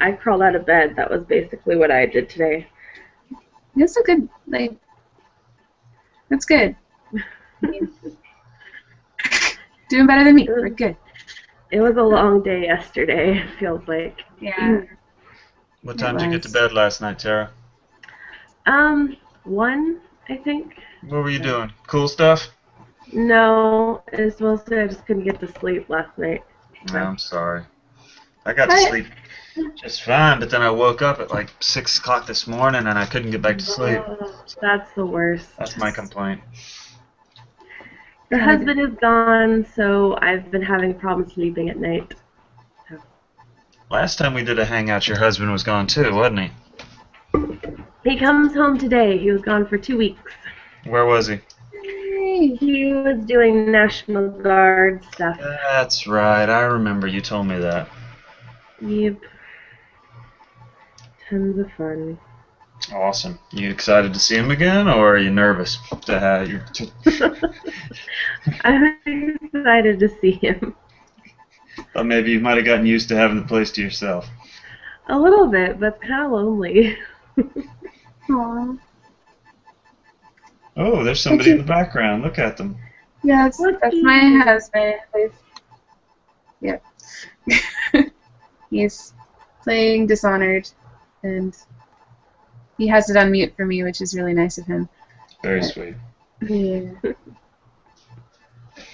I crawled out of bed. That was basically what I did today. That's a good, like, that's good. I mean, doing better than me. We're good. It was a long day yesterday, it feels like. Yeah, What it time did you get to was. bed last night, Tara? 1, I think. What were you So. doing? Cool stuff? No, it's mostly I just couldn't get to sleep last night. No, I'm sorry. I got to But sleep just fine, but then I woke up at like 6 o'clock this morning and I couldn't get back to sleep. Oh, that's the worst. That's my complaint. The kind of, husband is gone, so I've been having problems sleeping at night. Last time we did a hangout, your husband was gone too, wasn't he? He comes home today. He was gone for 2 weeks. Where was he? He was doing National Guard stuff. That's right. I remember you told me that. Yep. Tons of fun. Awesome. You excited to see him again, or are you nervous to have you? I'm excited to see him. Or maybe you might have gotten used to having the place to yourself. A little bit, but kind of lonely. aw. Oh, there's somebody in the background. Look at them. Yeah, that's my husband. Yep. He's playing Dishonored, and he has it on mute for me, which is really nice of him. Very sweet. Yeah.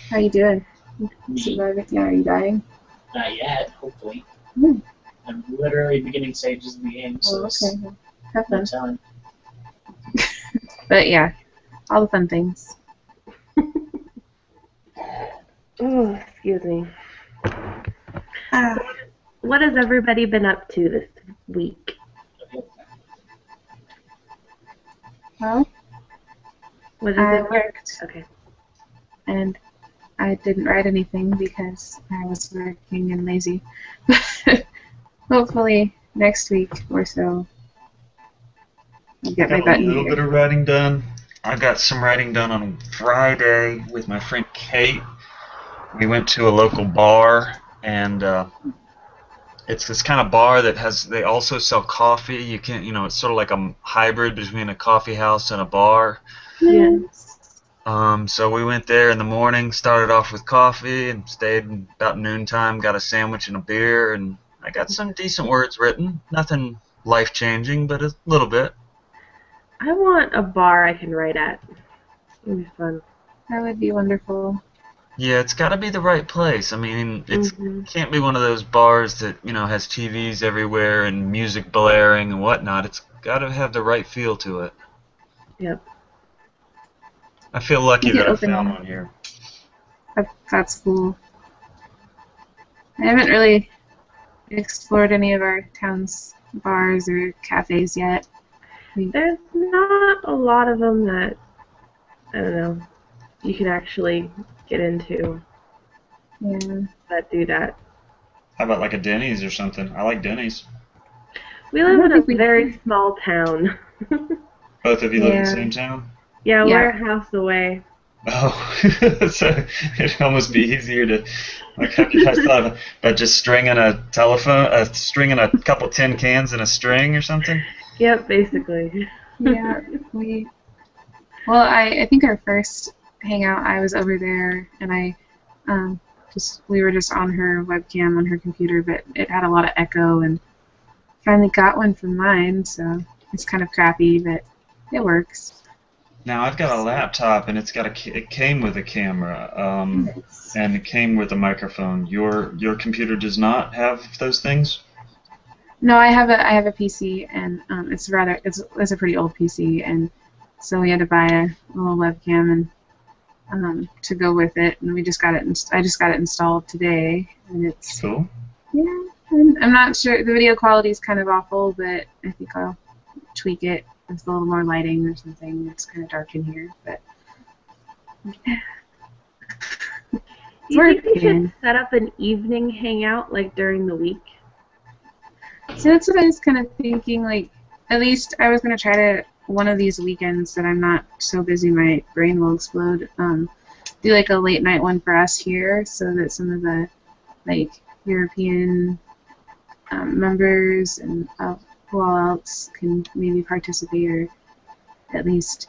How you doing? Surviving? Yeah, are you dying? Not yet, hopefully. Hmm. I'm literally beginning stages of the game, so Oh, it's okay. Have no fun. telling. But yeah, all the fun things. Oh, excuse me. Ah. What has everybody been up to this week? Well, What is I it? worked, Okay. and I didn't write anything because I was working and lazy. Hopefully next week or so I'll get my Got butt a in little bit gear. of writing done. I got some writing done on Friday with my friend Kate. We went to a local bar, and it's this kind of bar that they also sell coffee. You can, it's sort of like a hybrid between a coffee house and a bar. Yeah. So we went there in the morning, started off with coffee, and stayed about noontime, got a sandwich and a beer, and I got some decent words written. Nothing life-changing, but a little bit. I want a bar I can write at. It'd be fun. That would be wonderful. Yeah, it's got to be the right place. I mean, it Mhm. can't be one of those bars that, has TVs everywhere and music blaring and whatnot. It's got to have the right feel to it. Yep. I feel lucky Make it that I open. found one here. That's cool. I haven't really explored any of our town's bars or cafes yet. There's not a lot of them that, I don't know, you can actually get into Yeah. that do that. How about like a Denny's or something? I like Denny's. We I live don't in a think we very small town. Both of you live in the Yeah. same town? Yeah, Yeah. we're a house away. Oh, so it'd almost be easier to, like, have you guys thought about just stringing stringing a couple tin cans in a string or something? Yep, basically. Yeah. I think our first hangout, I was over there, and we were just on her webcam on her computer, but it had a lot of echo, and finally got one from mine, so it's kind of crappy, but it works. Now I've got a laptop and it came with a camera, and it came with a microphone. Your computer does not have those things? No, I have a PC, and it's a pretty old PC, and so we had to buy a little webcam and to go with it, and I just got it installed today, and it's Cool. yeah. I'm not sure, the video quality is kind of awful, but I think I'll tweak it with a little more lighting or something. It's kind of dark in here, but Do you think we should set up an evening hangout, like during the week? So that's what I was kind of thinking, like, at least I was going to try to, one of these weekends that I'm not so busy my brain will explode, do like a late night one for us here, so that some of the, like, European members and who all else can maybe participate or at least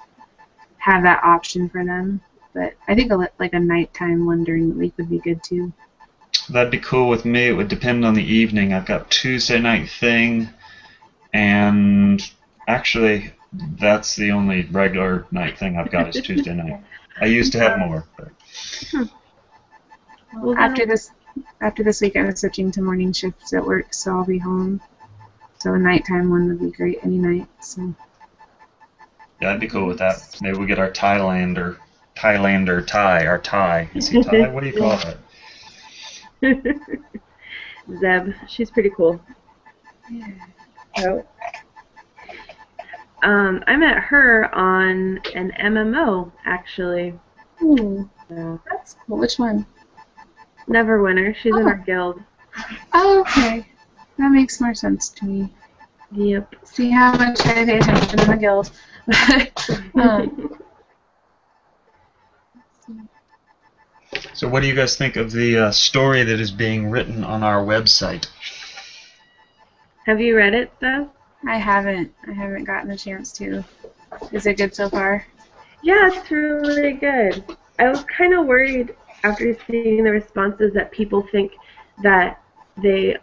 have that option for them. But I think like a nighttime one during the week would be good too. That'd be cool with me. It would depend on the evening. I've got Tuesday night thing, and actually, that's the only regular night thing I've got is Tuesday night. I used to have more. But. Well, after this week, I'm switching to morning shifts at work, so I'll be home. So a nighttime one would be great any night. So. Yeah, I'd be cool with that. Maybe we get our Thailander Thai, our Thai. Is he Thai? What do you call it? Zeb. She's pretty cool. Yeah. So, I met her on an MMO, actually. Ooh, So, that's cool. Which one? Neverwinter. She's in our guild. Oh, okay. That makes more sense to me. Yep. See how much I pay attention in the guild. So what do you guys think of the story that is being written on our website? Have you read it, though? I haven't gotten a chance to. Is it good so far? Yeah, it's really good. I was kind of worried after seeing the responses that people think that they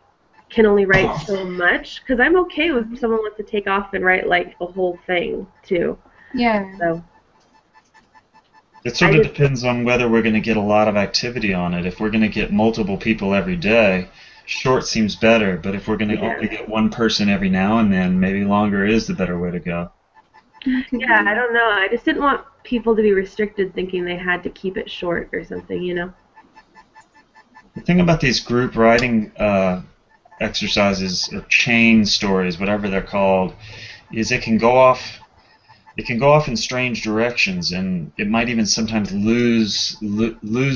can only write so much, because I'm okay with someone wants to take off and write like a whole thing too. Yeah. So It sort of depends on whether we're going to get a lot of activity on it. If we're going to get multiple people every day, short seems better, but if we're going to only get one person every now and then, maybe longer is the better way to go. Yeah, I don't know. I just didn't want people to be restricted thinking they had to keep it short or something, you know? The thing about these group writing exercises or chain stories, whatever they're called, is it can go off in strange directions, and it might even sometimes lose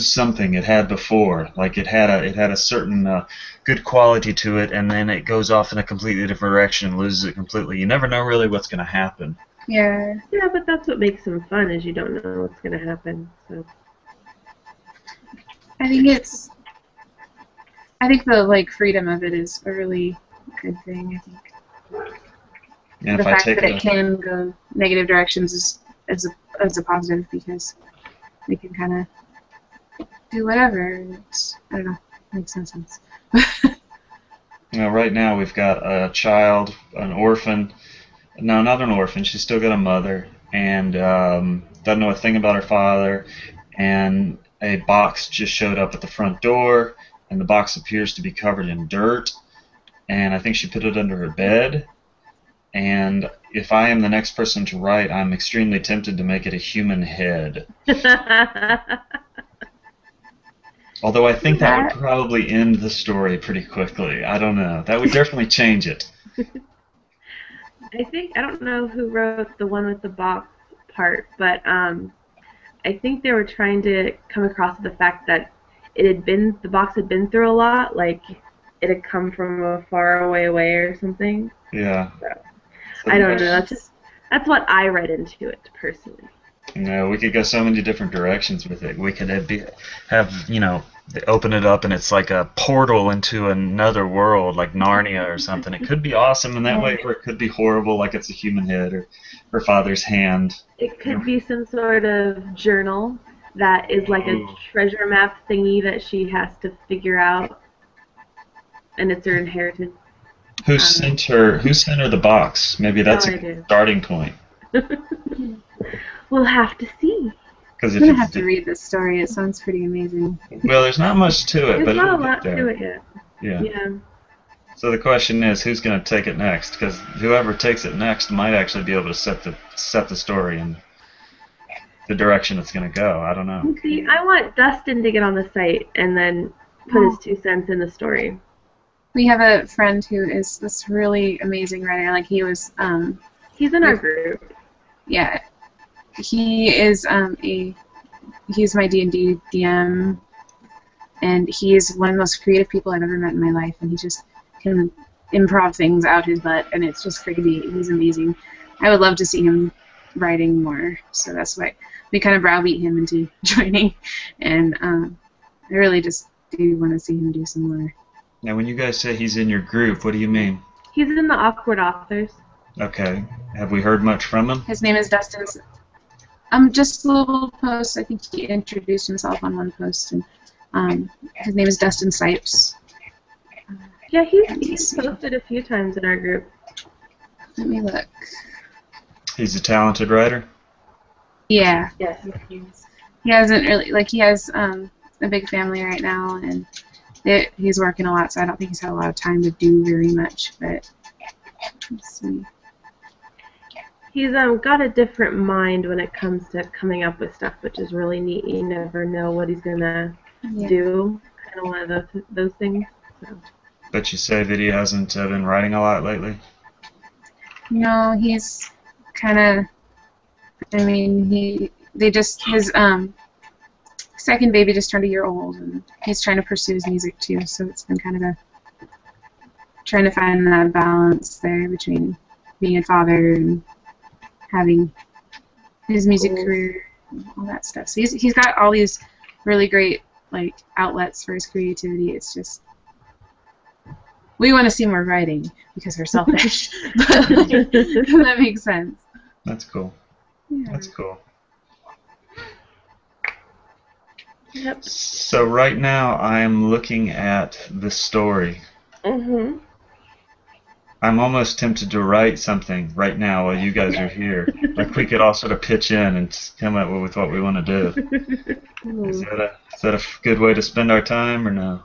something it had before. Like it had a certain good quality to it, and then it goes off in a completely different direction and loses it completely. You never know really what's going to happen. Yeah. Yeah, but that's what makes them fun, is you don't know what's going to happen. So I think the like freedom of it is a really good thing. I think And the if I fact take that it can go negative directions is a positive, because they can kind of do whatever. I don't know, makes no sense. right now we've got a child, an orphan. No, not an orphan. She's still got a mother, and doesn't know a thing about her father. And a box just showed up at the front door, and the box appears to be covered in dirt. And I think she put it under her bed. And if I am the next person to write, I'm extremely tempted to make it a human head. Although I think that would probably end the story pretty quickly. I don't know. That would definitely change it. I don't know who wrote the one with the box part, but I think they were trying to come across the fact that the box had been through a lot, like it had come from a far away or something. Yeah. So, I don't know. That's what I read into it personally. No, we could go so many different directions with it. We could have they open it up and it's like a portal into another world, like Narnia or something. It could be awesome in that way, or it could be horrible, like it's a human head or her father's hand. It could be some sort of journal that is like a treasure map thingy that she has to figure out, and it's her inheritance. Who sent her the box? Maybe that's a starting point. We'll have to see. I'm going to have to read this story. It sounds pretty amazing. Well, there's not much to it, but there's not a lot to it yet. Yeah. So the question is, who's going to take it next? Because whoever takes it next might actually be able to set the story in the direction it's going to go. I don't know. See, I want Dustin to get on the site and then put his 2 cents in the story. We have a friend who is this really amazing writer. Like he was. He's in our group. Yeah. He is he's my D&D DM, and he's one of the most creative people I've ever met in my life, and he just can improv things out his butt, and it's just crazy. He's amazing. I would love to see him writing more, so that's why we kind of browbeat him into joining, and I really just do want to see him do some more Now, when you guys say he's in your group, what do you mean? He's in the Awkward Authors. Okay. Have we heard much from him? His name is Dustin. Just a little post. I think he introduced himself on one post, and his name is Dustin Sipes. Yeah, he's posted a few times in our group. Let me look. He's a talented writer? Yeah. Yes. He hasn't really, like, he has a big family right now, and he's working a lot, so I don't think he's had a lot of time to do very much, but let's see. He's got a different mind when it comes to coming up with stuff, which is really neat. You never know what he's gonna do. Kind of one of those things. So. But you say that he hasn't been writing a lot lately? No, he's kind of. I mean, his second baby just turned a year old, and he's trying to pursue his music too. So it's been kind of trying to find that balance there between being a father and having his music career and all that stuff. So he's got all these really great like outlets for his creativity. It's just we want to see more writing because we're selfish. That makes sense. That's cool. Yeah. That's cool. Yep. So right now I'm looking at the story. Mhm. I'm almost tempted to write something right now while you guys are here. Like we could all sort of pitch in and come up with what we want to do. Is that a good way to spend our time or no?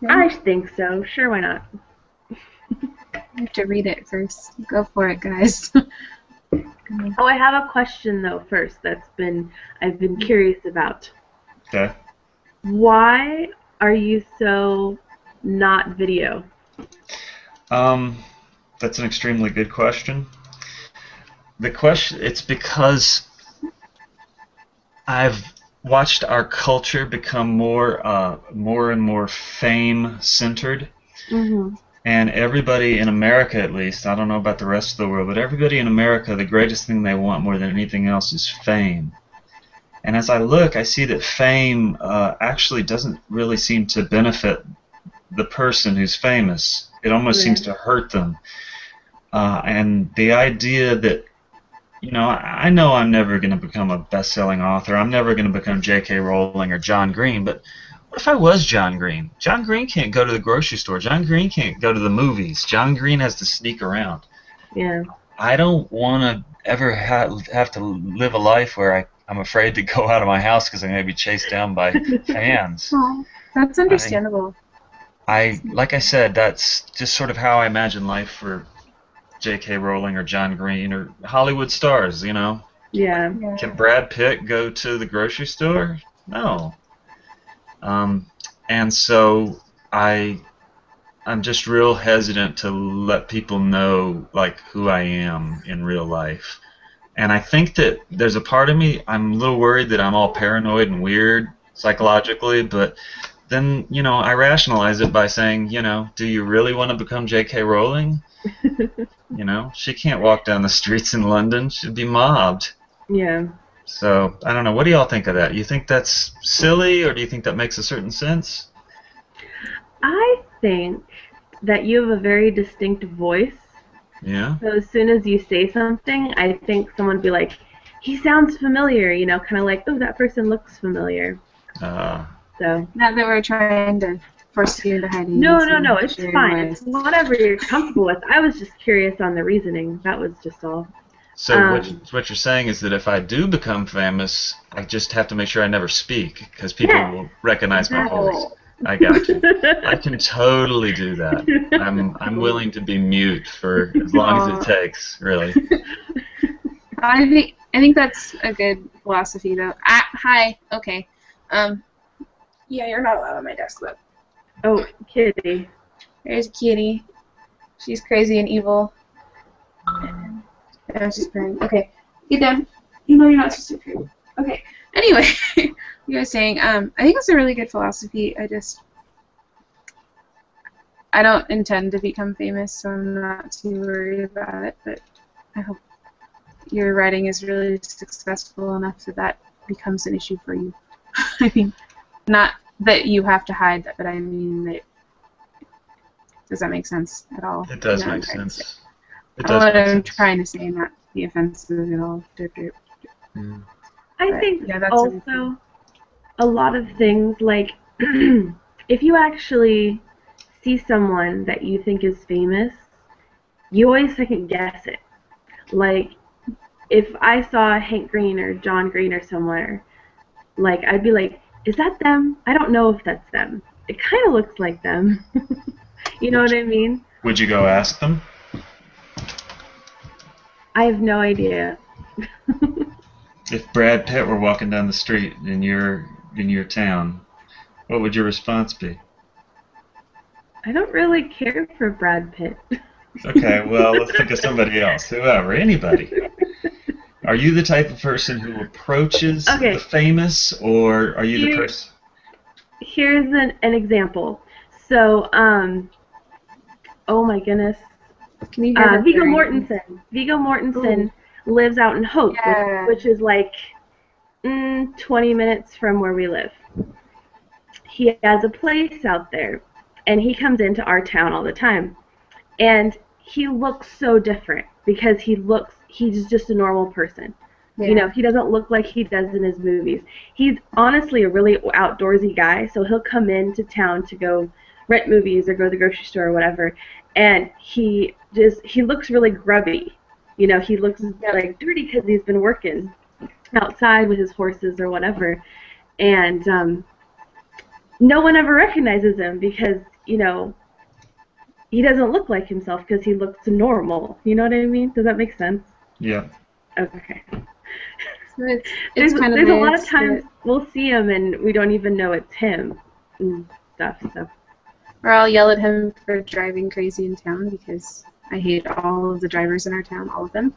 I think so. Sure, why not? I have to read it first. Go for it, guys. Oh, I have a question though first I've been curious about. Okay. Why are you so not video? That's an extremely good question. It's because I've watched our culture become more and more fame-centered. Mm-hmm. And everybody in America, at least, I don't know about the rest of the world, but everybody in America, the greatest thing they want more than anything else is fame. And as I look, I see that fame actually doesn't really seem to benefit the person who's famous. It almost seems to hurt them. And the idea that, I know I'm never going to become a best-selling author. I'm never going to become J.K. Rowling or John Green, but what if I was John Green? John Green can't go to the grocery store. John Green can't go to the movies. John Green has to sneak around. Yeah. I don't want to ever have to live a life where I'm afraid to go out of my house because I'm going to be chased down by fans. Oh, that's understandable. Like I said, that's just sort of how I imagine life for J.K. Rowling or John Green or Hollywood stars, Yeah. Can Brad Pitt go to the grocery store? No. And so I'm just real hesitant to let people know like who I am in real life. And I think that there's a part of me, I'm a little worried that I'm all paranoid and weird psychologically, but then, I rationalize it by saying, do you really want to become J.K. Rowling? She can't walk down the streets in London. She'd be mobbed. Yeah. So, I don't know. What do y'all think of that? You think that's silly, or do you think that makes a certain sense? I think that you have a very distinct voice. Yeah. So as soon as you say something, I think someone would be like, he sounds familiar, kind of like, oh, that person looks familiar. So. Not that we're trying to force you into hiding. No, it's fine. It's whatever you're comfortable with. I was just curious on the reasoning. That was just all. So what you're saying is that if I do become famous, I just have to make sure I never speak because people will recognize my voice. I got you. I can totally do that. I'm willing to be mute for as long as it takes, really. I think that's a good philosophy, though. Hi. Okay. Yeah, you're not allowed on my desk, though. Oh, Kitty. There's Kitty. She's crazy and evil. And she's crying. Okay, get down. You know you're not supposed to cry. Okay. Anyway, you were saying, I think it's a really good philosophy. I don't intend to become famous, so I'm not too worried about it, but I hope your writing is really successful enough that becomes an issue for you. I mean, not that you have to hide that, but I mean that Does that make sense at all? It does You know make what I'm trying to say? sense. It I does what make I'm sense. trying to say, not be offensive at all. Derp, derp. Mm. I But, think yeah, that's also a lot of things like if you actually see someone that you think is famous, you always second guess it. Like if I saw Hank Green or John Green or somewhere, like I'd be like, is that them? I don't know if that's them. It kind of looks like them. You know what I mean? Would you go ask them? I have no idea. If Brad Pitt were walking down the street in your town, what would your response be? I don't really care for Brad Pitt. Okay, well, let's think of somebody else. Whoever, anybody. Are you the type of person who approaches Okay. the famous, or are you the person? Here's an example. So, oh my goodness. Can you hear her Viggo purring? Mortensen. Viggo Mortensen lives out in Hope, Yeah. which is like 20 minutes from where we live. He has a place out there, and he comes into our town all the time. And he looks so different because he's just a normal person. Yeah. You know, he doesn't look like he does in his movies. He's honestly a really outdoorsy guy, so he'll come into town to go rent movies or go to the grocery store or whatever, and he looks really grubby. You know, he looks like dirty because he's been working outside with his horses or whatever, and no one ever recognizes him because, you know, he doesn't look like himself because he looks normal. You know what I mean? Does that make sense? Yeah. Okay. So it's kind of there's a lot of nice times that- we'll see him and we don't even know it's him and stuff. So or I'll yell at him for driving crazy in town because I hate all of the drivers in our town, all of them,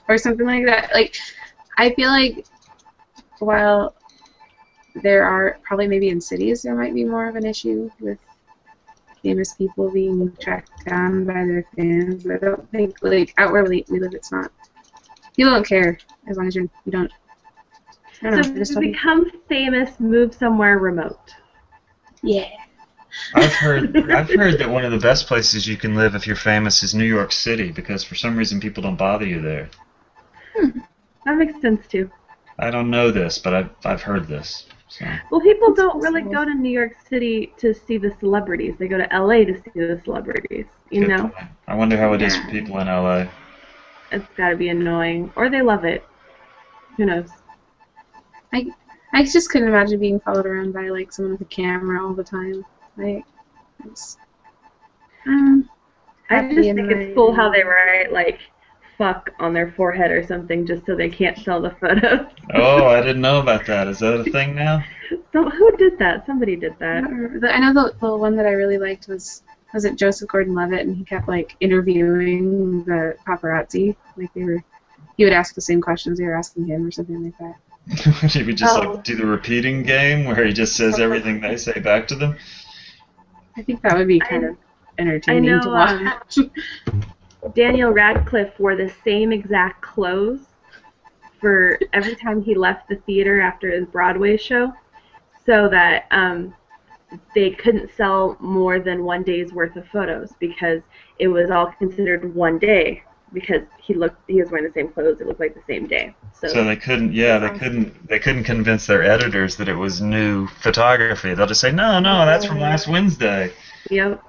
or something like that. Like, I feel like while there are probably maybe in cities there might be more of an issue with famous people being tracked down by their fans, but I don't think like out where we live it's not. People don't care as long as you don't. I don't know. So just to become famous, move somewhere remote. yeah. I've heard that one of the best places you can live if you're famous is New York City because for some reason people don't bother you there. That makes sense too. I don't know this, but I've heard this. So. Well, people That's don't really possible. go to New York City to see the celebrities. They go to LA to see the celebrities. You Good know, point. I wonder how it is for Yeah. people in LA. it's got to be annoying, or they love it. Who knows? I just couldn't imagine being followed around by like someone with a camera all the time. Like, it's, I happy just in think my- it's cool how they write like "fuck" on their forehead or something just so they can't sell the photos. Oh, I didn't know about that. Is that a thing now? So who did that? Somebody did I that. don't remember. I know the one that I really liked was it Joseph Gordon-Levitt, and he kept like interviewing the paparazzi. Like he would ask the same questions they were asking him or something like that. Should we just Oh. like do the repeating game where he just says everything they say back to them? I think that would be kind of entertaining know, to watch. Daniel Radcliffe wore the same exact clothes for every time he left the theater after his Broadway show, so that they couldn't sell more than one day's worth of photos because it was all considered one day because he was wearing the same clothes. It looked like the same day. So they couldn't, they couldn't convince their editors that it was new photography. They'll just say, no, that's from last Wednesday. Yep.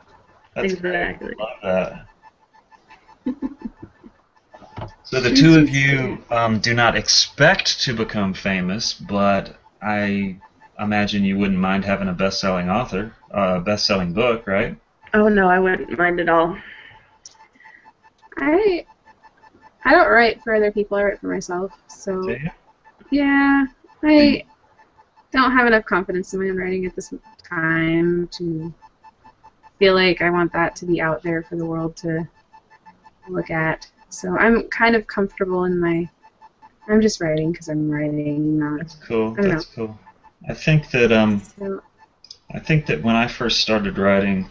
That's Exactly. great. Love that. So the two of you do not expect to become famous, but I imagine you wouldn't mind having a best-selling author, best-selling book, right? Oh no, I wouldn't mind at all. I don't write for other people. I write for myself. So Do you? yeah, I don't have enough confidence in my own writing at this time to feel like I want that to be out there for the world to look at. So I'm kind of comfortable in I'm just writing because I'm writing, not. That's cool. I don't That's cool. I think that So, when I first started writing,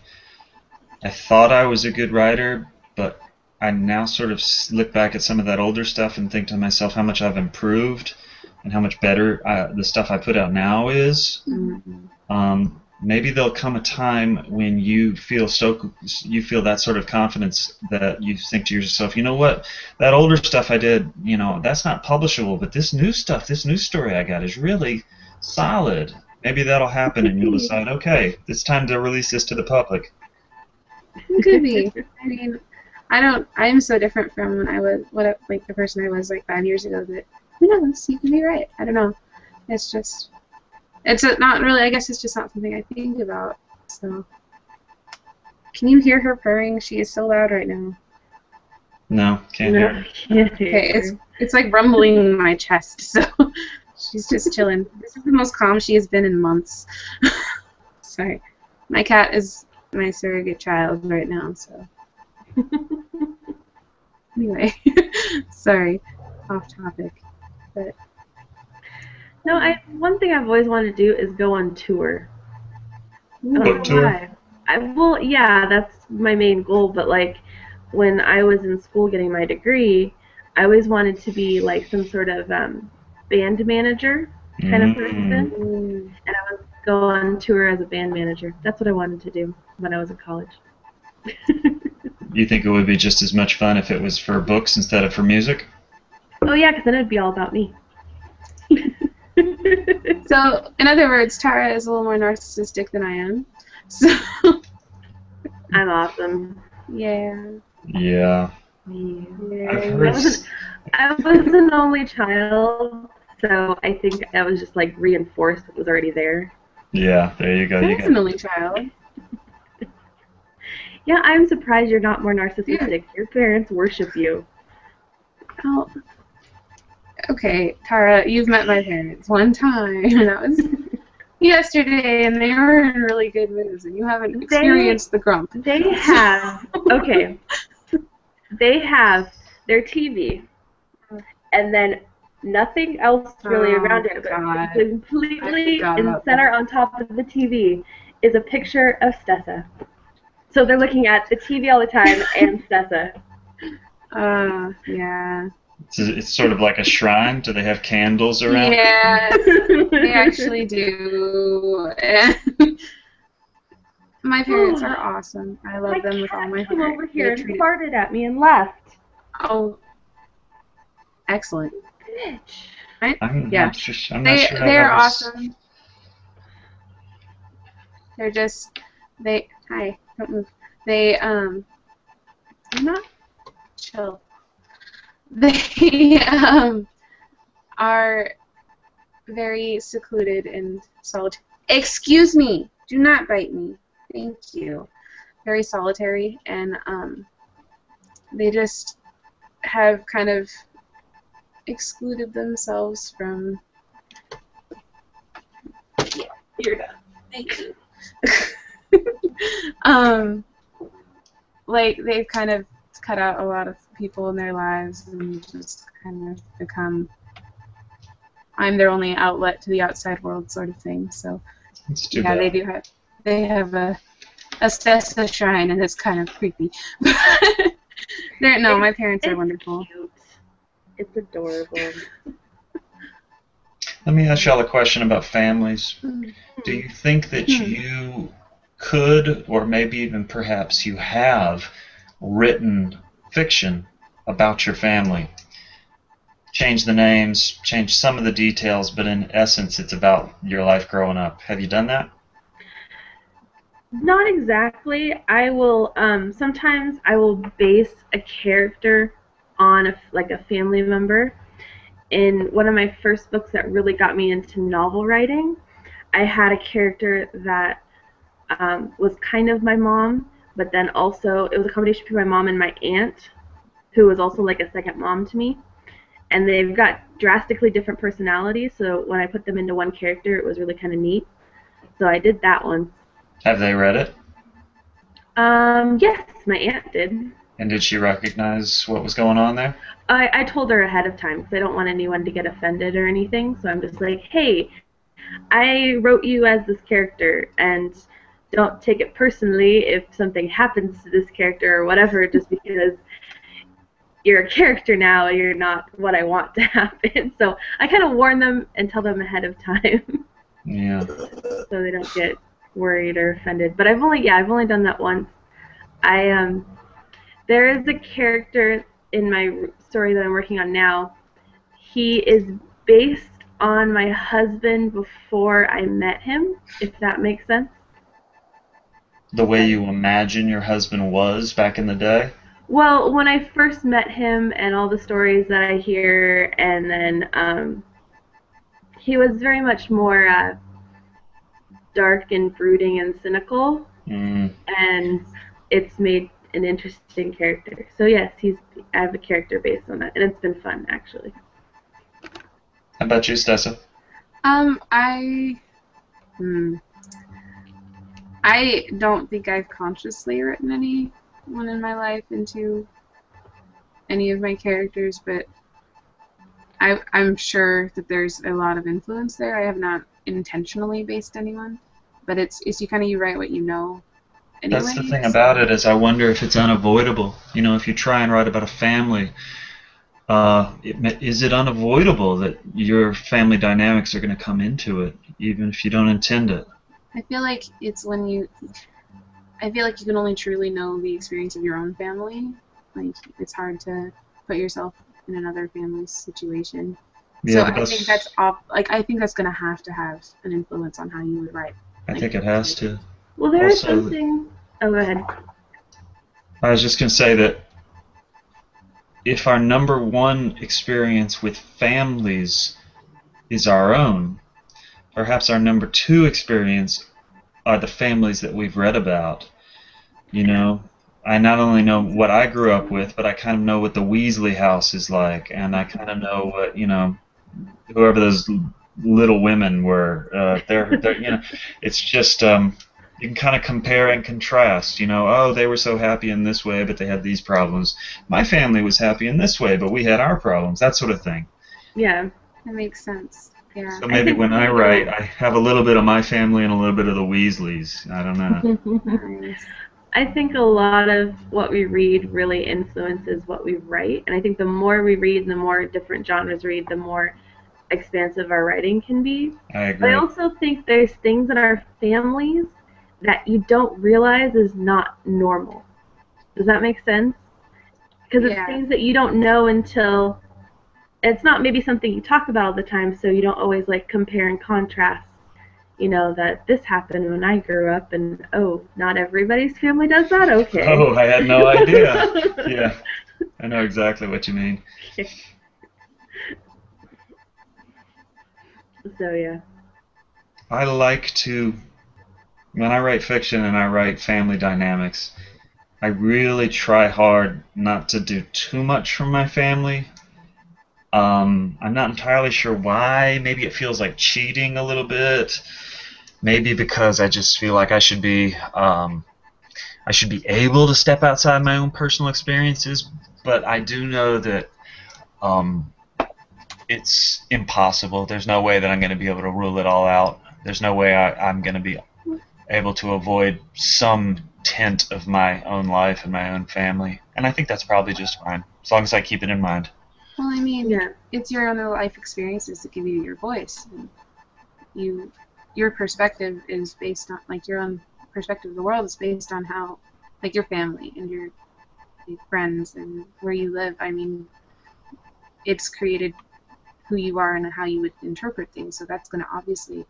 I thought I was a good writer, but I now sort of look back at some of that older stuff and think to myself how much I've improved and how much better the stuff I put out now is. maybe there'll come a time when you feel that sort of confidence that you think to yourself, you know what, that older stuff I did, that's not publishable, but this new stuff, this new story I got is really solid. Maybe that'll happen, and you'll decide, okay, it's time to release this to the public. Could be. I mean, I'm so different from when I was, the person I was like 5 years ago that, who knows, you can be right. I don't know. It's not really, I guess it's just not something I think about, so. Can you hear her purring? She is so loud right now. No, can't hear. Okay, it's like rumbling in my chest, so she's just chilling. This is the most calm she has been in months. Sorry. My cat is my surrogate child right now, so. Anyway, sorry, off topic, but. No, one thing I've always wanted to do is go on tour. Book tour? Yeah, that's my main goal, but like when I was in school getting my degree, I always wanted to be like some sort of band manager kind of person, and I would go on tour as a band manager. That's what I wanted to do when I was in college. You think it would be just as much fun if it was for books instead of for music? Oh yeah, because then it'd be all about me. So, in other words, Tara is a little more narcissistic than I am. So. I'm awesome. Yeah. Yeah. I was an only child, so I think that was just like reinforced what was already there. Yeah, there you go. I was an only child. Yeah, I'm surprised you're not more narcissistic. Your parents worship you. Oh. Okay, Tara, you've met my parents one time, and that was yesterday, and they were in really good moods, and you haven't experienced the grump. They have, okay, they have their TV, and then nothing else really around it, but completely in the center on top of the TV is a picture of Stessa. So they're looking at the TV all the time and Stessa. Yeah. It's sort of like a shrine. Do they have candles around? Yes, they actually do. And my parents are awesome. I love them with all my heart. Came over here and farted at me and left. Oh, excellent. Bitch. Right? I'm not sure they're awesome. They're just hi, don't move. They're not chill. They are very secluded and solitary. Excuse me! Do not bite me. Thank you. Very solitary, and they just have kind of excluded themselves from. Yeah, you're done. Thank you. Like they've kind of cut out a lot of people in their lives and just kind of become I'm their only outlet to the outside world sort of thing. So yeah, they have a Stessa shrine, and it's kind of creepy. My parents are wonderful. Cute. It's adorable. Let me ask y'all a question about families. Do you think that you could, or maybe even perhaps you have, written fiction about your family? Change the names, change some of the details, but in essence it's about your life growing up. Have you done that? Not exactly. I will sometimes I will base a character on a family member. In one of my first books that really got me into novel writing, I had a character that was kind of my mom, but then also it was a combination between my mom and my aunt, who was also like a second mom to me. And they've got drastically different personalities, so when I put them into one character, it was really kind of neat. So I did that one. Have they read it? Yes, my aunt did. And did she recognize what was going on there? I told her ahead of time because I don't want anyone to get offended or anything, so I'm just like, hey, I wrote you as this character, and don't take it personally if something happens to this character or whatever, just because you're a character now, you're not what I want to happen. So I kind of warn them and tell them ahead of time. Yeah. So they don't get worried or offended. But I've only done that once. I There is a character in my story that I'm working on now. He is based on my husband before I met him, if that makes sense. The way you imagine your husband was back in the day? Well, when I first met him and all the stories that I hear, and then he was very much more dark and brooding and cynical, Mm. and it's made an interesting character. So yes, I have a character based on that, and it's been fun actually. How about you, Stessa? I I don't think I've consciously written anyone in my life into any of my characters, but I'm sure that there's a lot of influence there. I have not intentionally based anyone, but it's you kind of you write what you know anyway. That's the thing about it, is I wonder if it's unavoidable. You know, if you try and write about a family, is it unavoidable that your family dynamics are going to come into it, even if you don't intend it? I feel like it's when I feel like you can only truly know the experience of your own family. Like, it's hard to put yourself in another family's situation. Yeah, So but I think I think that's gonna have to have an influence on how you would write. I think it has to. Well, there is Also, something. Oh, go ahead. I was just going to say that if our number one experience with families is our own, perhaps our number two experience are the families that we've read about. You know, I not only know what I grew up with, but I kind of know what the Weasley house is like, and I kind of know what, whoever those Little Women were. They're it's just you can kind of compare and contrast. Oh, they were so happy in this way, but they had these problems. My family was happy in this way, but we had our problems. That sort of thing. Yeah. That makes sense. Yeah. So maybe when I write, I have a little bit of my family and a little bit of the Weasleys. I don't know. Nice. I think a lot of what we read really influences what we write, and I think the more we read, the more different genres read, the more expansive our writing can be. I But I agree. also think there's things in our families that you don't realize is not normal. Does that make sense? Because it's Yeah. things that you don't know until it's not maybe something you talk about all the time, so you don't always like compare and contrast. That this happened when I grew up, and oh, not everybody's family does that. Okay. Oh, I had no idea. Yeah, I know exactly what you mean. So yeah. I like to, when I write fiction and I write family dynamics, I really try hard not to do too much from my family. I'm not entirely sure why. Maybe it feels like cheating a little bit. Maybe because I just feel like I should be able to step outside my own personal experiences. But I do know that um, it's impossible. There's no way that I'm going to be able to rule it all out. There's no way I'm going to be able to avoid some tint of my own life and my own family. And I think that's probably just fine, as long as I keep it in mind. Well, I mean, Yeah. it's your own life experiences that give you your voice. And your perspective is based on, like, your own perspective of the world is based on how, like, your family and your friends and where you live. I mean, it's created who you are and how you would interpret things. So that's going to obviously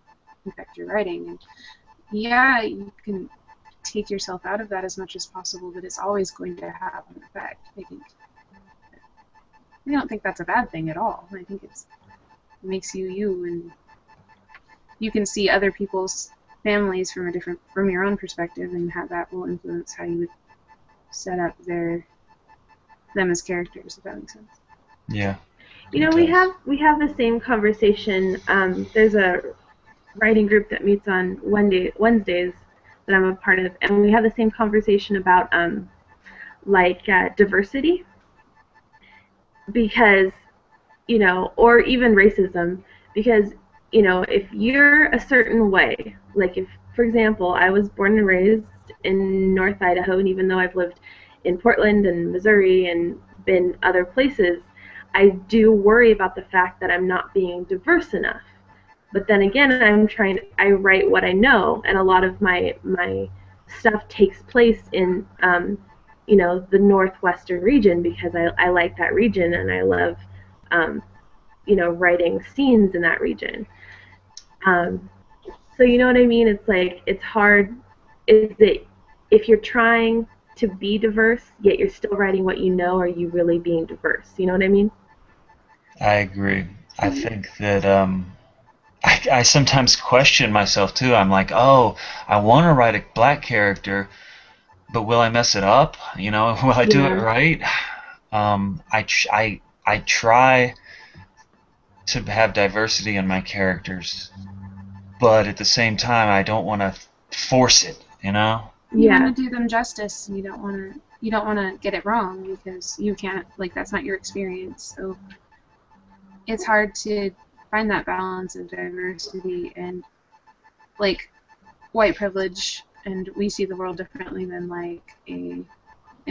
affect your writing. And yeah, you can take yourself out of that as much as possible, but it's always going to have an effect. I don't think that's a bad thing at all. I think it makes you you, and you can see other people's families from your own perspective, and how that will influence how you would set up them as characters. If that makes sense. Yeah. We have the same conversation. There's a writing group that meets on Wednesdays that I'm a part of, and we have the same conversation about diversity, because or even racism, because if you're a certain way, like if, for example, I was born and raised in North Idaho, and even though I've lived in Portland and Missouri and been other places, I do worry about the fact that I'm not being diverse enough. But then again, I write what I know, and a lot of my stuff takes place in, the northwestern region because I like that region and I love, um, writing scenes in that region. Um, so you know what I mean? It's like it's hard. Is it if you're trying to be diverse, yet you're still writing what you know, are you really being diverse? You know what I mean? I agree. I think that I sometimes question myself too. I'm like, oh, I want to write a black character, but will I mess it up? Will I do it Yeah. right? I try to have diversity in my characters, but at the same time, I don't want to force it. You want Yeah. to do them justice, and you don't want to get it wrong because you can't, like, that's not your experience. So it's hard to find that balance of diversity and, like, white privilege, and we see the world differently than like a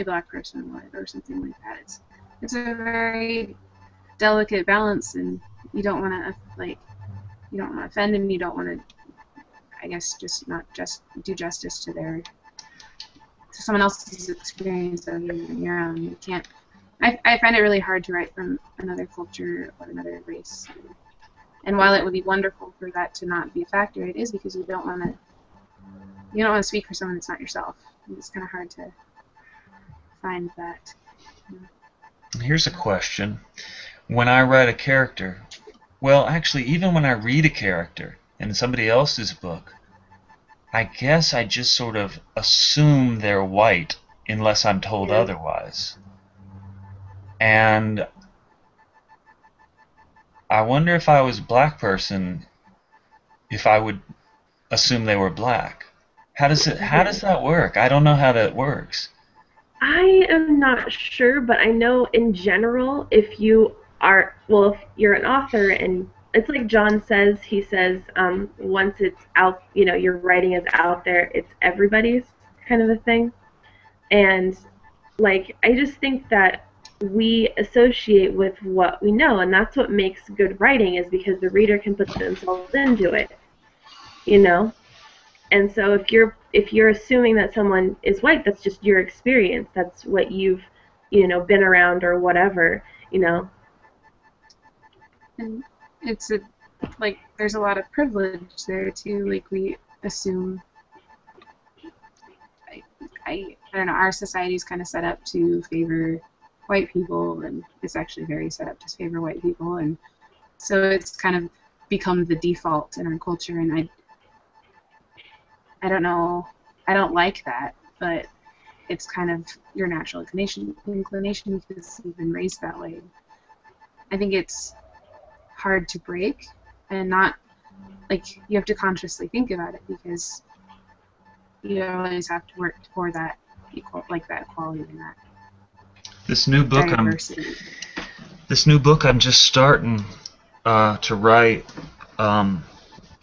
black person would or something like that. It's a very delicate balance, and you don't want to you don't want to offend them. You don't want to, I guess, just not just do justice to someone else's experience of your own. You can't. I find it really hard to write from another culture or another race. And while it would be wonderful for that to not be a factor, it is because you don't want to speak for someone that's not yourself. And it's kind of hard to find that. Here's a question. When I write a character, well, actually, even when I read a character in somebody else's book, I guess I just sort of assume they're white unless I'm told Yeah. otherwise. And I wonder if I was a black person, if I would assume they were black. How does that work? I don't know how that works. I am not sure, but I know in general, if you're an author and it's like John says, he says, once it's out, your writing is out there, it's everybody's kind of a thing. And like, I just think that we associate with what we know, and that's what makes good writing is because the reader can put themselves into it, you know? And so if you're assuming that someone is white, that's just your experience. That's what you've been around or whatever. You know. And it's there's a lot of privilege there too. Like we assume, I don't know, our society is kind of set up to favor white people, and it's actually very set up to favor white people, and so it's kind of become the default in our culture. And I don't know, I don't like that, but it's kind of your natural inclination because you've been raised that way. I think it's hard to break, and not like you have to consciously think about it because you always have to work for that that equality and that This new book diversity. I'm just starting to write.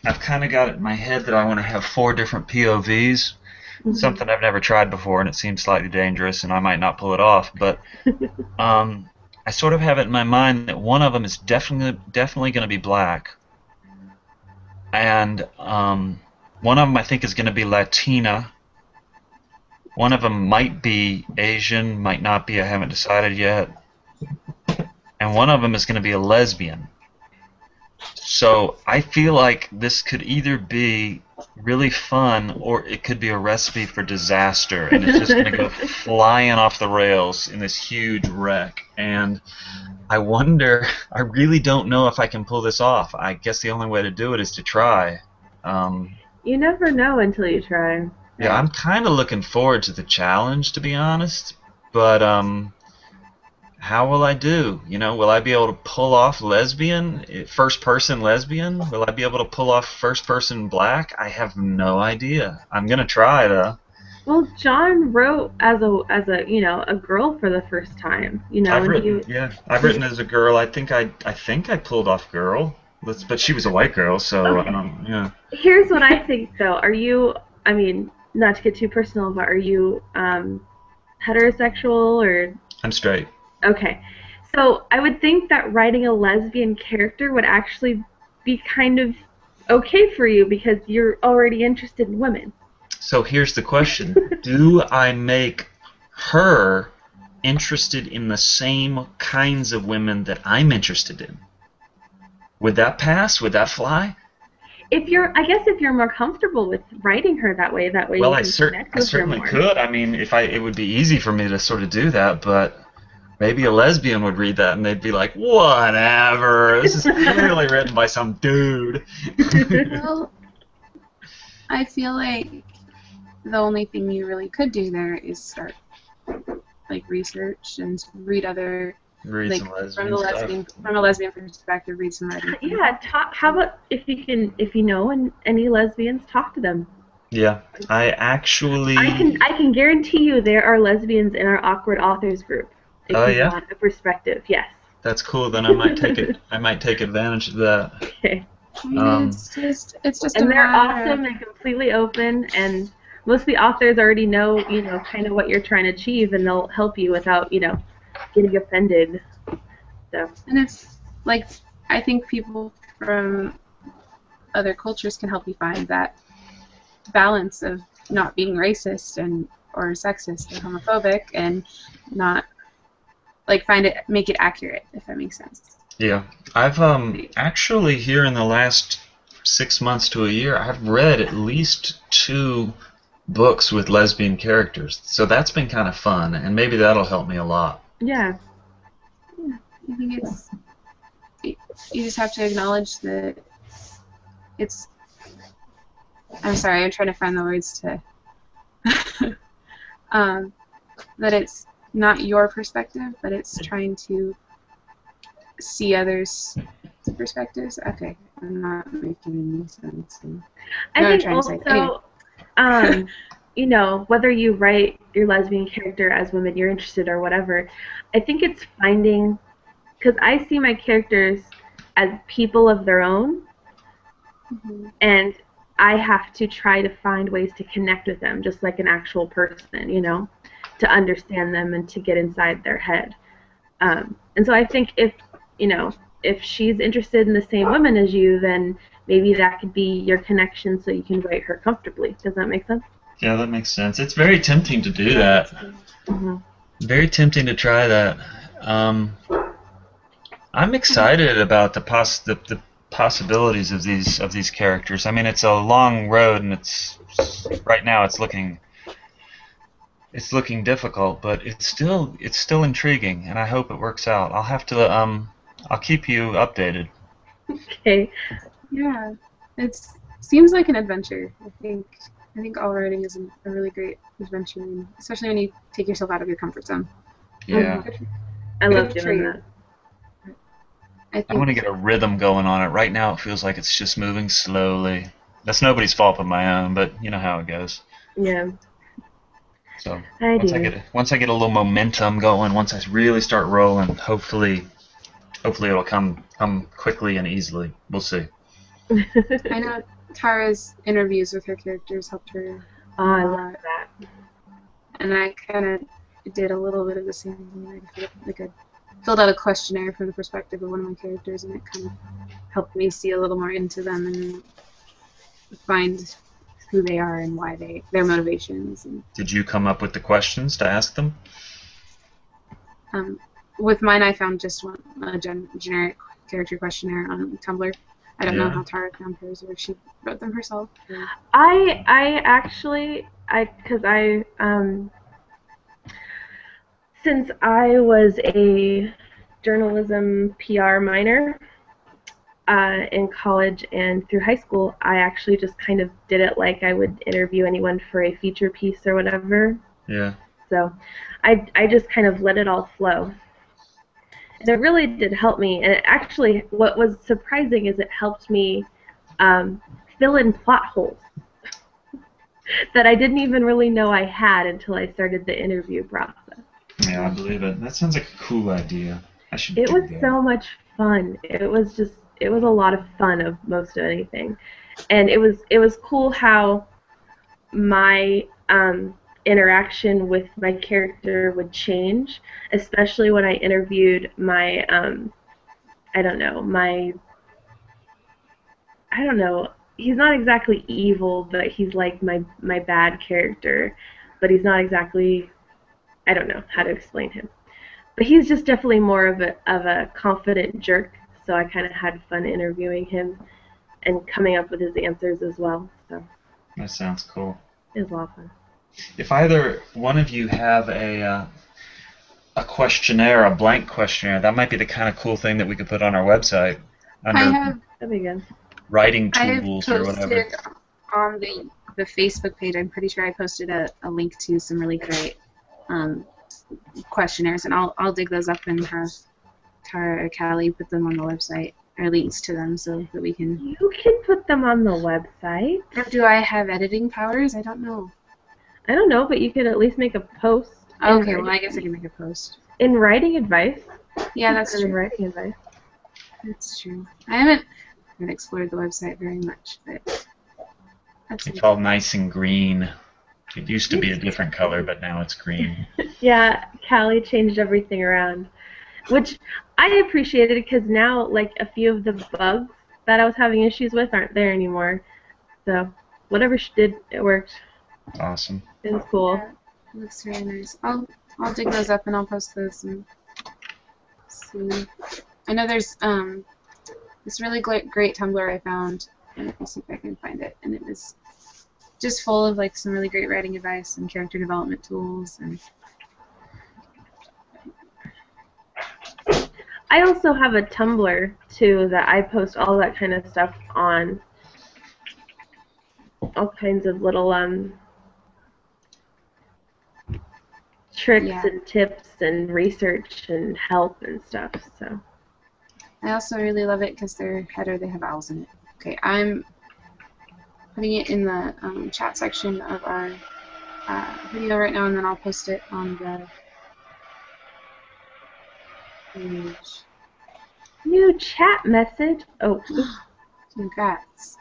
I've kind of got it in my head that I want to have 4 different POVs. Mm-hmm. Something I've never tried before, and it seems slightly dangerous, and I might not pull it off. But I sort of have it in my mind that one of them is definitely going to be black, and one of them I think is going to be Latina. One of them might be Asian, might not be. I haven't decided yet. And one of them is going to be a lesbian. So I feel like this could either be really fun or it could be a recipe for disaster, and it's just going to go flying off the rails in this huge wreck. And I really don't know if I can pull this off. I guess the only way to do it is to try. You never know until you try. Yeah, I'm kind of looking forward to the challenge, to be honest. But how will I do? Will I be able to pull off first-person lesbian? Will I be able to pull off first-person black? I have no idea. I'm gonna try though. Well, John wrote as a girl for the first time. I've written as a girl. I think I pulled off girl. But she was a white girl, so Okay. yeah. Here's what I think, though. Are you? I mean, not to get too personal, but are you heterosexual or? I'm straight. Okay. So I would think that writing a lesbian character would actually be kind of okay for you because you're already interested in women. So here's the question. Do I make her interested in the same kinds of women that I'm interested in? Would that pass? Would that fly? I guess if you're more comfortable with writing her that way Well, you can connect I with her certainly more. could. I mean, it would be easy for me to sort of do that, but maybe a lesbian would read that and they'd be like, whatever, this is clearly written by some dude. Well, I feel like the only thing you really could do there is start like research and read other Read like some lesbian stuff. from a lesbian perspective, read some writing. Yeah, how about if you know any lesbians, talk to them. Yeah, I actually. I can guarantee you there are lesbians in our awkward authors group. If Oh, you yeah? want a perspective, yes. That's cool. Then I might take it. I might take advantage of that. Okay. I mean, it's just And a they're matter awesome and completely open, and most of the authors already know, kind of what you're trying to achieve, and they'll help you without, getting offended. So. and it's like I think people from other cultures can help you find that balance of not being racist or sexist or homophobic and not like make it accurate, if that makes sense. Yeah, I've actually here in the last 6 months to a year, I've read at least 2 books with lesbian characters. So that's been kind of fun, and maybe that'll help me a lot. Yeah. I think you just have to acknowledge that it's. I'm sorry, I'm trying to find the words to. That it's not your perspective, but it's trying to see others' perspectives. Okay, I'm not making any sense. I think also, whether you write your lesbian character as women you're interested or whatever, I think it's finding, because I see my characters as people of their own, and I have to try to find ways to connect with them, just like an actual person, to understand them and to get inside their head. And so I think if she's interested in the same women as you, then maybe that could be your connection so you can write her comfortably. Does that make sense? Yeah, that makes sense. It's very tempting to do that. Mm-hmm. Very tempting to try that. I'm excited about the possibilities of these characters. I mean, it's a long road, and right now it's looking difficult, but it's still intriguing, and I hope it works out. I'll have to I'll keep you updated. Okay. Yeah, it seems like an adventure. I think all writing is a really great adventure, especially when you take yourself out of your comfort zone. Yeah. I love doing that. I want to get a rhythm going on it. Right now it feels like it's just moving slowly. That's nobody's fault but my own, but you know how it goes. Yeah. So once I get a little momentum going, once I really start rolling, hopefully it'll come quickly and easily. We'll see. I know Tara's interviews with her characters helped her. Oh, I love that. And I kind of did a little bit of the same thing. I filled out a questionnaire from the perspective of one of my characters, and it kind of helped me see a little more into them and find who they are and why their motivations. And, did you come up with the questions to ask them? With mine, I found just a generic character questionnaire on Tumblr. I don't know how Tara found hers, or if she wrote them herself. Or... Since I was a journalism PR minor in college and through high school, I actually just kind of did it like I would interview anyone for a feature piece or whatever. Yeah. So I just kind of let it all flow. And it really did help me. And actually, what was surprising is it helped me fill in plot holes that I didn't even really know I had until I started the interview process. Yeah, I believe it. That sounds like a cool idea. It was so much fun. It was a lot of fun of most of anything. And it was cool how my interaction with my character would change, especially when I interviewed my he's not exactly evil, but he's like my bad character, but he's not exactly, I don't know how to explain him. But he's just definitely more of a confident jerk, so I kind of had fun interviewing him and coming up with his answers as well. So That sounds cool. it was a lot of fun. If either one of you have a questionnaire, a blank questionnaire, that might be the kind of cool thing that we could put on our website under That'd be good. writing I have tools or whatever. posted on the Facebook page. I'm pretty sure I posted a link to some really great questionnaires, and I'll dig those up and have Tara or Callie put them on the website, or links to them, so that we can. You can put them on the website. Or do I have editing powers? I don't know. I don't know, but you could at least make a post. Okay, well, I guess I can make a post. In writing advice. Yeah, that's In true. writing advice. That's true. I haven't explored the website very much, but that's It's all nice and green. It used to be a different color, but now it's green. Yeah, Callie changed everything around, which I appreciated because now, like, a few of the bugs that I was having issues with aren't there anymore. So whatever she did, it worked. Awesome. It was cool. Yeah, it looks really nice. I'll dig those up and I'll post those and see. I know there's this really great Tumblr I found, and let me see if I can find it. And it was just full of like some really great writing advice and character development tools. And I also have a Tumblr too that I post all that kind of stuff on. All kinds of little tricks Yeah. and tips and research and help and stuff. So I also really love it because their header, they have owls in it. Okay, I'm putting it in the chat section of our video right now, and then I'll post it on the page. new chat message. Oh. Congrats.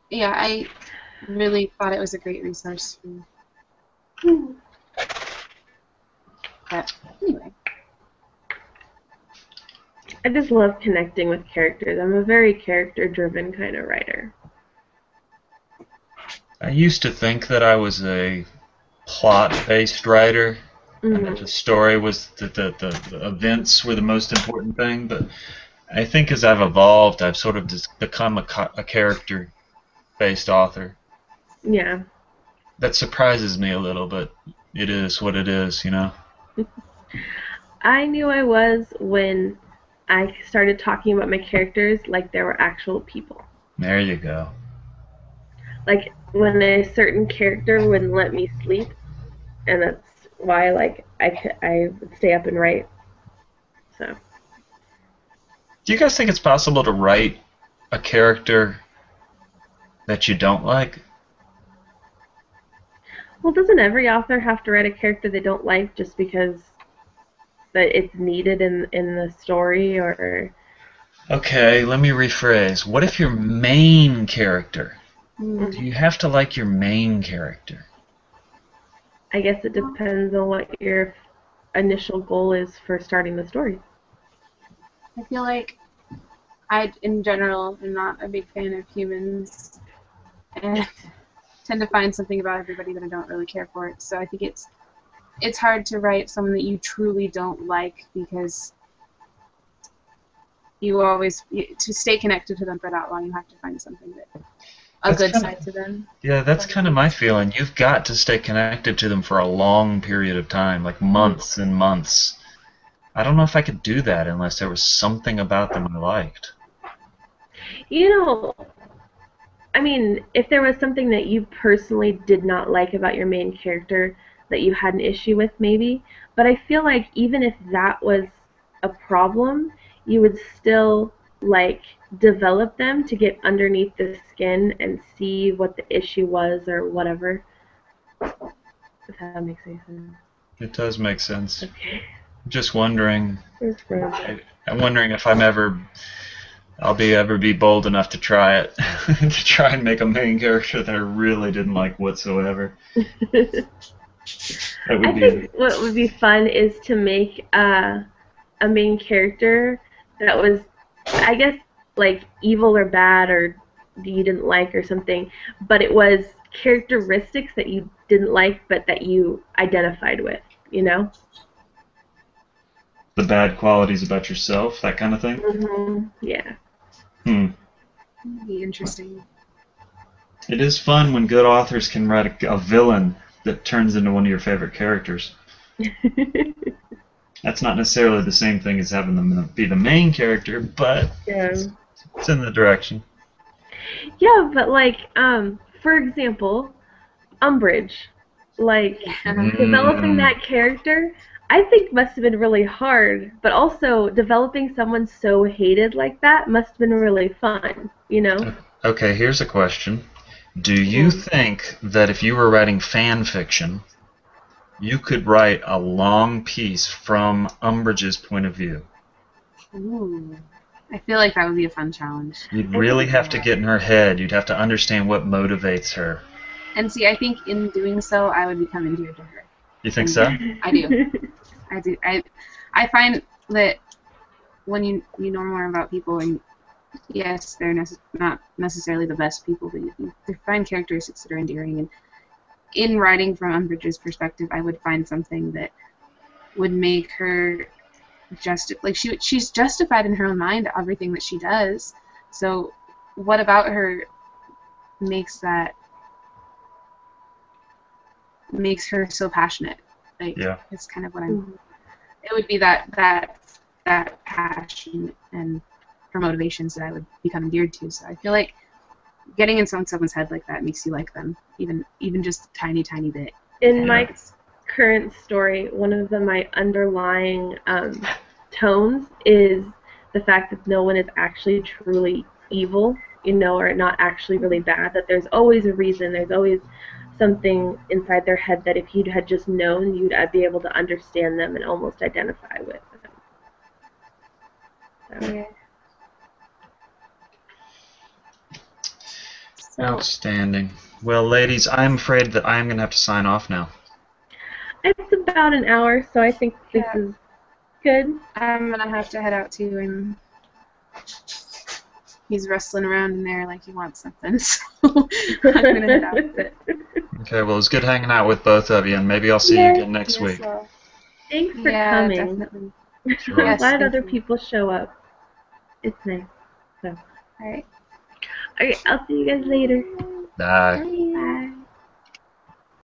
Yeah, I really thought it was a great resource. But anyway. I just love connecting with characters. I'm a very character-driven kind of writer. I used to think that I was a plot-based writer, and that Mhm. the story was the events were the most important thing, but I think as I've evolved, I've sort of just become a character-based author. Yeah. That surprises me a little, but it is what it is, you know? I knew I was when I started talking about my characters like they were actual people. There you go. Like when a certain character wouldn't let me sleep, and that's why like I would stay up and write. So Do you guys think it's possible to write a character that you don't like? well, doesn't every author have to write a character they don't like just because that it's needed in the story or? Okay, let me rephrase. What if your main character? Mm. Do you have to like your main character? I guess it depends on what your initial goal is for starting the story. I feel like I, in general, am not a big fan of humans and tend to find something about everybody that I don't really care for. So I think it's hard to write someone that you truly don't like because you always, to stay connected to them for that long, you have to find something that a That's good kinda- side to them. Yeah, that's kind of my feeling. You've got to stay connected to them for a long period of time, like months and months. I don't know if I could do that unless there was something about them I liked. You know, I mean, if there was something that you personally did not like about your main character that you had an issue with, maybe. But I feel like even if that was a problem, you would still, like, develop them to get underneath the skin and see what the issue was or whatever. If that makes any sense. It does make sense. Okay. Just wondering. Where's Fred? I'm wondering if I'll ever be bold enough to try it, to try and make a main character that I really didn't like whatsoever. That would I be think what would be fun is to make a main character that was, I guess, like evil or bad or you didn't like or something, but it was characteristics that you didn't like but that you identified with, you know? The bad qualities about yourself, that kind of thing. Yeah. Hmm. That'd be interesting. It is fun when good authors can write a villain that turns into one of your favorite characters. That's not necessarily the same thing as having them be the main character, but Yeah. it's in the direction. Yeah, but like, for example, Umbridge, like developing Mm. that character, I think must have been really hard. But also developing someone so hated like that must have been really fun, you know? Okay, here's a question. Do you Mm. think that if you were writing fan fiction, you could write a long piece from Umbridge's point of view? Ooh. I feel like that would be a fun challenge. You'd I really think have to so. get in her head. You'd have to understand what motivates her. And see, I think in doing so, I would become endeared to her. You think And so? I do. I do. I find that when you know more about people, and yes, they're not necessarily the best people, but you find characteristics that are endearing. And in writing from Umbridge's perspective, I would find something that would make her she's justified in her own mind everything that she does. So, what about her makes her so passionate? Like, Yeah. it's kind of what I'm. It would be that passion and her motivations that I would become endeared to. So I feel like getting in someone's head like that makes you like them, even just a tiny bit. In Yeah. my current story, one of my underlying tones is the fact that no one is actually truly evil, you know, or not actually really bad. That there's always a reason. There's always something inside their head that if you had just known, you'd be able to understand them and almost identify with them. So. Yeah. So Outstanding. Well, ladies, I'm afraid that I'm going to have to sign off now. It's about an hour, so I think this Yeah. is good. I'm gonna have to head out too, and he's wrestling around in there like he wants something. So I'm gonna head out. But Okay, well, it was good hanging out with both of you, and maybe I'll see you again next week. well, Thanks for yeah, coming. definitely. Sure. I'm Yes, glad thank other you. people show up. It's nice. So, All right. alright, I'll see you guys later. Bye. Bye. Bye.